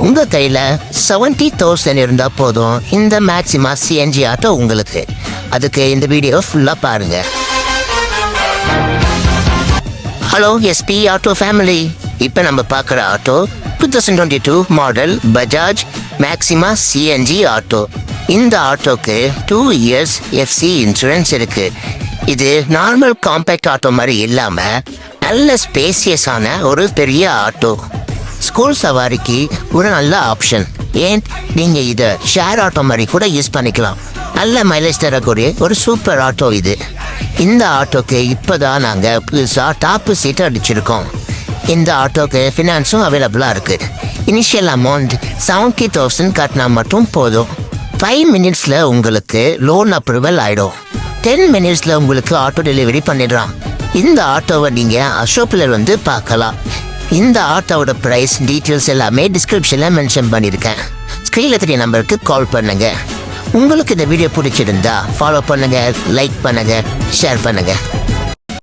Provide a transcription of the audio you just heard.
உங்கள் கையில் 70,000 இருந்தால் போதும் இந்த மேக்ஸிமா சிஎன்ஜி ஆட்டோ உங்களுக்கு. அதுக்கு இந்த வீடியோ ஃபுல்லாக பாருங்கள். ஹலோ எஸ்பி ஆட்டோ ஃபேமிலி, இப்போ நம்ம பார்க்குற auto 2022 model Bajaj maxima CNG auto. இந்த ஆட்டோக்கு 2 years எஃப்சி இன்சூரன்ஸ் இருக்குது. இது நார்மல் காம்பேக்ட் ஆட்டோ மாதிரி இல்லாமல் நல்ல ஸ்பேசியஸான ஒரு பெரிய ஆட்டோ. ஸ்கூல் சவாரிக்கு ஒரு நல்ல ஆப்ஷன். ஏன் நீங்கள் இதை ஷேர் ஆட்டோ மாதிரி கூட யூஸ் பண்ணிக்கலாம். நல்ல மைலேஜ் தரக்கூடிய ஒரு சூப்பர் ஆட்டோ இது. இந்த ஆட்டோக்கு இப்போ தான் நாங்கள் புதுசாக டாப்பு சீட்டை அடிச்சிருக்கோம். இந்த ஆட்டோக்கு ஃபினான்ஸும் அவைலபிளாக இருக்குது. இனிஷியல் அமௌண்ட் 70,000 கட்டினா மட்டும் போதும். 5 minutesல உங்களுக்கு லோன் அப்ரூவல் ஆகிடும். 10 minutesல உங்களுக்கு ஆட்டோ டெலிவரி பண்ணிடுறான். இந்த ஆட்டோவை நீங்கள் அசோக்கில் வந்து பார்க்கலாம். இந்த ஆட்டோவோட ப்ரைஸ் டீட்டெயில்ஸ் எல்லாமே டிஸ்கிரிப்ஷனில் மென்ஷன் பண்ணியிருக்கேன். ஸ்க்ரீனில் தெரிய நம்பருக்கு கால் பண்ணுங்கள். உங்களுக்கு இந்த வீடியோ பிடிச்சிருந்தா ஃபாலோ பண்ணுங்கள், லைக் பண்ணுங்கள், ஷேர் பண்ணுங்கள்.